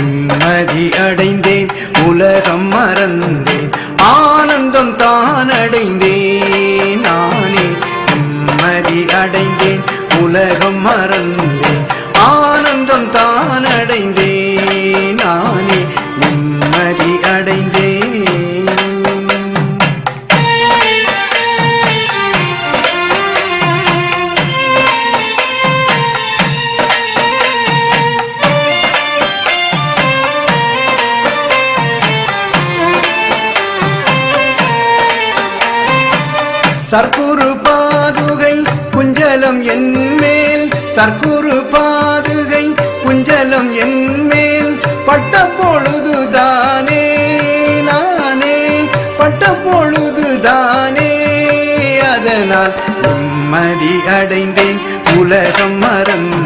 நிம்மதி அடைந்தேன் உலகம் மறந்தேன் ஆனந்தம் தான் அடைந்தேன் நானே நிம்மதி அடைந்தேன் உலகம் மறந்தேன் ஆனந்தம் தான் அடைந்தேன் நானே நிம்மதி அடைந்தேன். சர்க்குரு பாதுகை குஞ்சலம் என்மேல் சர்க்குரு பாதுகை குஞ்சலம் என்மேல் பட்ட பொழுதுதானே நானே பட்ட பொழுதுதானே அதனால் நிம்மதி அடைந்தேன் உலகம் மறந்தேன்